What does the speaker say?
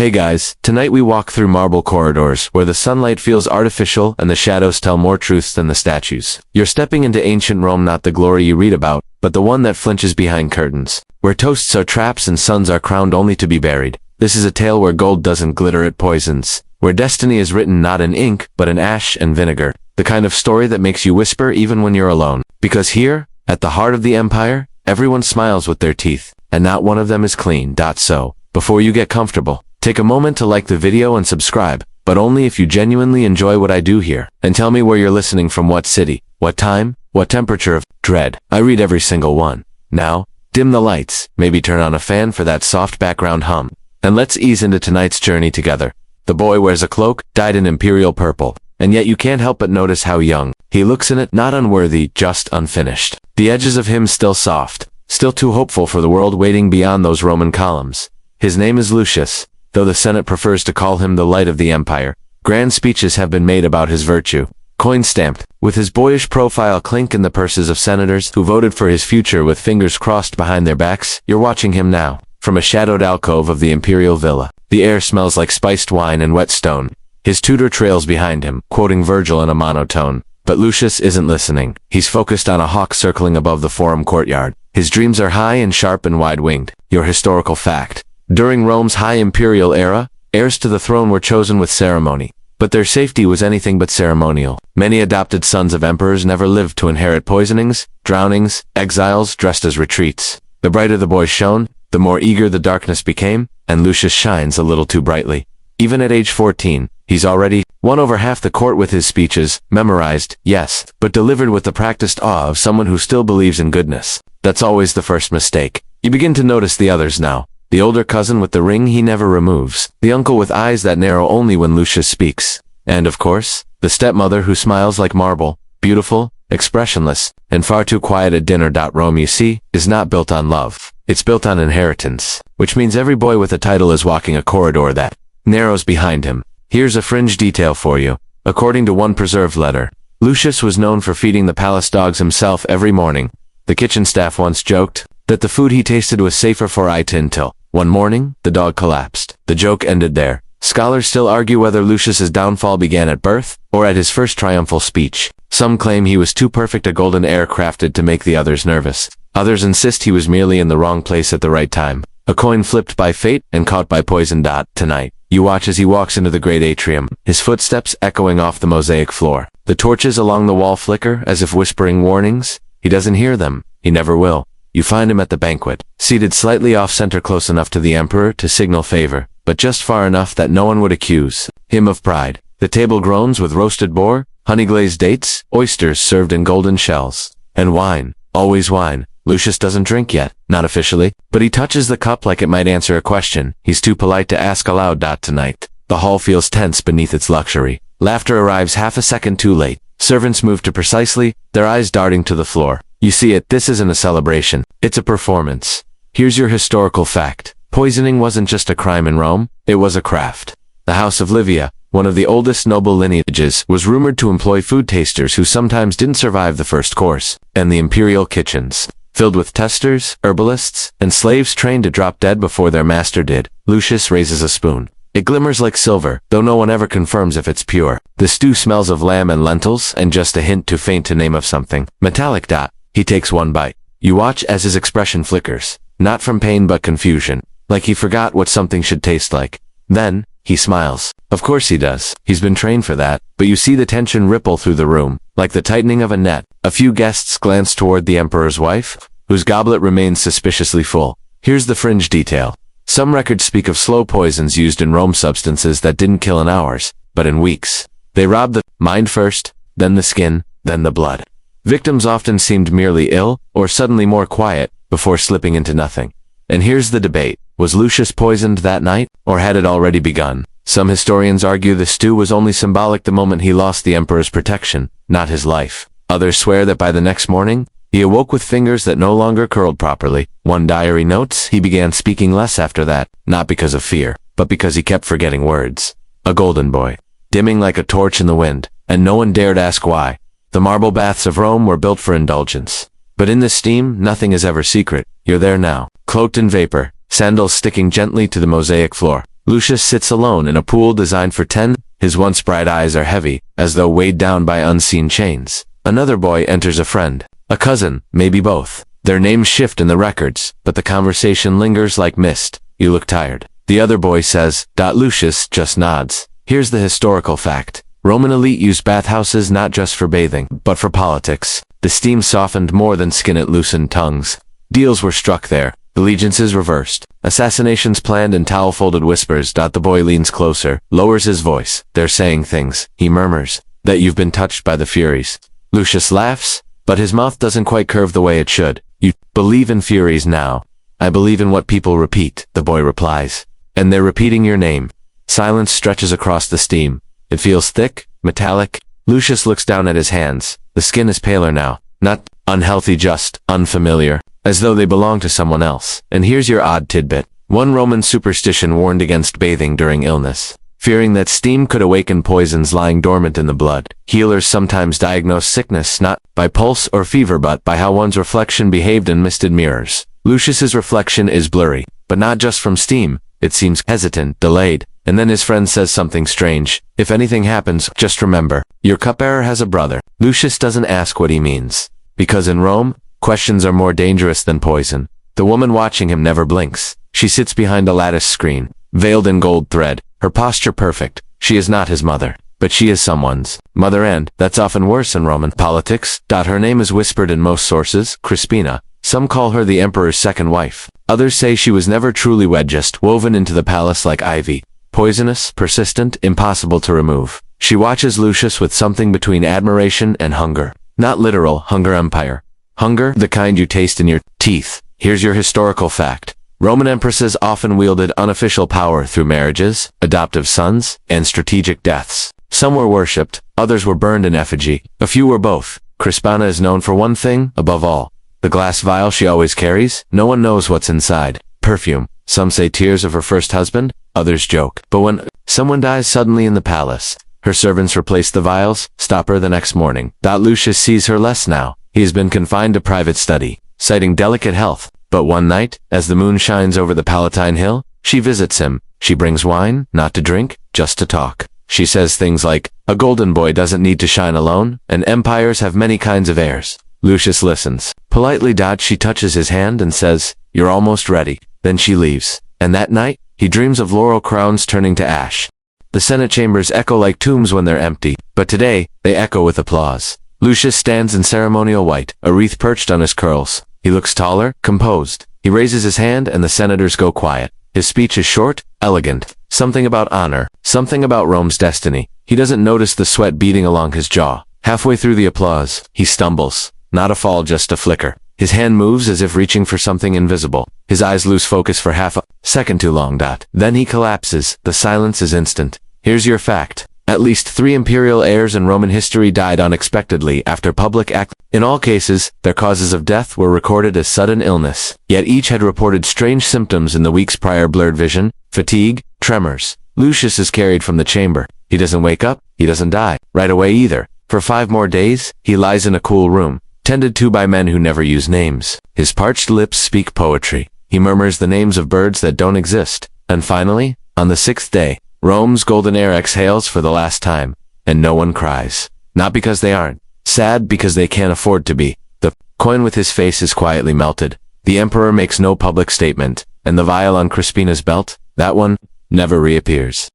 Hey guys, tonight we walk through marble corridors where the sunlight feels artificial and the shadows tell more truths than the statues. You're stepping into ancient Rome, not the glory you read about, but the one that flinches behind curtains, where toasts are traps and suns are crowned only to be buried. This is a tale where gold doesn't glitter, it poisons, where destiny is written not in ink, but in ash and vinegar, the kind of story that makes you whisper even when you're alone. Because here, at the heart of the empire, everyone smiles with their teeth, and not one of them is clean. So, before you get comfortable, take a moment to like the video and subscribe, but only if you genuinely enjoy what I do here. And tell me where you're listening from, what city, what time, what temperature of dread. I read every single one. Now, dim the lights, maybe turn on a fan for that soft background hum, and let's ease into tonight's journey together. The boy wears a cloak, dyed in imperial purple, and yet you can't help but notice how young he looks in it, not unworthy, just unfinished. The edges of him still soft, still too hopeful for the world waiting beyond those Roman columns. His name is Lucius, though the Senate prefers to call him the light of the empire. Grand speeches have been made about his virtue, coin stamped, with his boyish profile clink in the purses of senators who voted for his future with fingers crossed behind their backs. You're watching him now, from a shadowed alcove of the imperial villa. The air smells like spiced wine and wet stone. His tutor trails behind him, quoting Virgil in a monotone. But Lucius isn't listening. He's focused on a hawk circling above the forum courtyard. His dreams are high and sharp and wide-winged. Your historical fact. During Rome's high imperial era, heirs to the throne were chosen with ceremony. But their safety was anything but ceremonial. Many adopted sons of emperors never lived to inherit poisonings, drownings, exiles dressed as retreats. The brighter the boy shone, the more eager the darkness became, and Lucius shines a little too brightly. Even at age 14, he's already won over half the court with his speeches, memorized, yes, but delivered with the practiced awe of someone who still believes in goodness. That's always the first mistake. You begin to notice the others now. The older cousin with the ring he never removes, the uncle with eyes that narrow only when Lucius speaks, and of course, the stepmother who smiles like marble, beautiful, expressionless, and far too quiet at dinner. Rome, you see, is not built on love. It's built on inheritance, which means every boy with a title is walking a corridor that narrows behind him. Here's a fringe detail for you. According to one preserved letter, Lucius was known for feeding the palace dogs himself every morning. The kitchen staff once joked that the food he tasted was safer for it until one morning, the dog collapsed. The joke ended there. Scholars still argue whether Lucius's downfall began at birth or at his first triumphal speech. Some claim he was too perfect a golden heir crafted to make the others nervous. Others insist he was merely in the wrong place at the right time. A coin flipped by fate and caught by poison. Tonight, you watch as he walks into the great atrium, his footsteps echoing off the mosaic floor. The torches along the wall flicker as if whispering warnings. He doesn't hear them. He never will. You find him at the banquet, seated slightly off-center, close enough to the emperor to signal favor, but just far enough that no one would accuse him of pride. The table groans with roasted boar, honey-glazed dates, oysters served in golden shells, and wine, always wine. Lucius doesn't drink yet, not officially, but he touches the cup like it might answer a question. He's too polite to ask aloud. Tonight, the hall feels tense beneath its luxury. Laughter arrives half a second too late. Servants move too precisely, their eyes darting to the floor. You see it, this isn't a celebration, it's a performance. Here's your historical fact. Poisoning wasn't just a crime in Rome, it was a craft. The house of Livia, one of the oldest noble lineages, was rumored to employ food tasters who sometimes didn't survive the first course, and the imperial kitchens, filled with testers, herbalists, and slaves trained to drop dead before their master did. Lucius raises a spoon. It glimmers like silver, though no one ever confirms if it's pure. The stew smells of lamb and lentils, and just a hint too faint to name of something metallic. He takes one bite. You watch as his expression flickers, not from pain but confusion, like he forgot what something should taste like. Then, he smiles. Of course he does. He's been trained for that, but you see the tension ripple through the room, like the tightening of a net. A few guests glance toward the emperor's wife, whose goblet remains suspiciously full. Here's the fringe detail. Some records speak of slow poisons used in Rome, substances that didn't kill in hours, but in weeks. They robbed the mind first, then the skin, then the blood. Victims often seemed merely ill, or suddenly more quiet, before slipping into nothing. And here's the debate. Was Lucius poisoned that night, or had it already begun? Some historians argue the stew was only symbolic, the moment he lost the emperor's protection, not his life. Others swear that by the next morning, he awoke with fingers that no longer curled properly. One diary notes he began speaking less after that, not because of fear, but because he kept forgetting words. A golden boy, dimming like a torch in the wind, and no one dared ask why. The marble baths of Rome were built for indulgence. But in the steam, nothing is ever secret. You're there now, cloaked in vapor, sandals sticking gently to the mosaic floor. Lucius sits alone in a pool designed for 10. His once bright eyes are heavy, as though weighed down by unseen chains. Another boy enters, a friend, a cousin, maybe both. Their names shift in the records, but the conversation lingers like mist. You look tired. The other boy says, Lucius just nods. Here's the historical fact. Roman elite used bathhouses not just for bathing, but for politics. The steam softened more than skin, it loosened tongues. Deals were struck there. Allegiances reversed. Assassinations planned in towel-folded whispers. The boy leans closer, lowers his voice. They're saying things, he murmurs, that you've been touched by the Furies. Lucius laughs, but his mouth doesn't quite curve the way it should. You believe in Furies now. I believe in what people repeat, the boy replies. And they're repeating your name. Silence stretches across the steam. It feels thick, metallic. Lucius looks down at his hands. The skin is paler now. Not unhealthy, just unfamiliar. As though they belong to someone else. And here's your odd tidbit. One Roman superstition warned against bathing during illness, fearing that steam could awaken poisons lying dormant in the blood. Healers sometimes diagnose sickness not by pulse or fever but by how one's reflection behaved in misted mirrors. Lucius's reflection is blurry, but not just from steam. It seems hesitant, delayed. And then his friend says something strange. If anything happens, just remember, your cupbearer has a brother. Lucius doesn't ask what he means. Because in Rome, questions are more dangerous than poison. The woman watching him never blinks. She sits behind a lattice screen, veiled in gold thread, her posture perfect. She is not his mother, but she is someone's mother, and that's often worse in Roman politics. Her name is whispered in most sources, Crispina. Some call her the emperor's second wife. Others say she was never truly wed, just woven into the palace like ivy. Poisonous, persistent, impossible to remove. She watches Lucius with something between admiration and hunger. Not literal hunger, empire. Hunger, the kind you taste in your teeth. Here's your historical fact. Roman empresses often wielded unofficial power through marriages, adoptive sons, and strategic deaths. Some were worshipped, others were burned in effigy. A few were both. Crispina is known for one thing, above all. The glass vial she always carries. No one knows what's inside. Perfume. Some say tears of her first husband, others joke. But when someone dies suddenly in the palace, her servants replace the vials, stop her the next morning. Lucius sees her less now. He has been confined to private study, citing delicate health. But one night, as the moon shines over the Palatine Hill, she visits him. She brings wine, not to drink, just to talk. She says things like, a golden boy doesn't need to shine alone, and empires have many kinds of heirs. Lucius listens. Politely, she touches his hand and says, you're almost ready. Then she leaves. And that night, he dreams of laurel crowns turning to ash. The Senate chambers echo like tombs when they're empty, but today, they echo with applause. Lucius stands in ceremonial white, a wreath perched on his curls. He looks taller, composed. He raises his hand and the senators go quiet. His speech is short, elegant. Something about honor, something about Rome's destiny. He doesn't notice the sweat beading along his jaw. Halfway through the applause, he stumbles. Not a fall, just a flicker. His hand moves as if reaching for something invisible. His eyes lose focus for half a second too long. Then he collapses. The silence is instant. Here's your fact. At least 3 imperial heirs in Roman history died unexpectedly after public act. In all cases, their causes of death were recorded as sudden illness. Yet each had reported strange symptoms in the weeks prior: blurred vision, fatigue, tremors. Lucius is carried from the chamber. He doesn't wake up. He doesn't die right away either. For 5 more days, he lies in a cool room, tended to by men who never use names. His parched lips speak poetry. He murmurs the names of birds that don't exist. And finally, on the 6th day, Rome's golden heir exhales for the last time, and no one cries. Not because they aren't sad, because they can't afford to be. The coin with his face is quietly melted. The emperor makes no public statement, and the vial on Crispina's belt, that one, never reappears.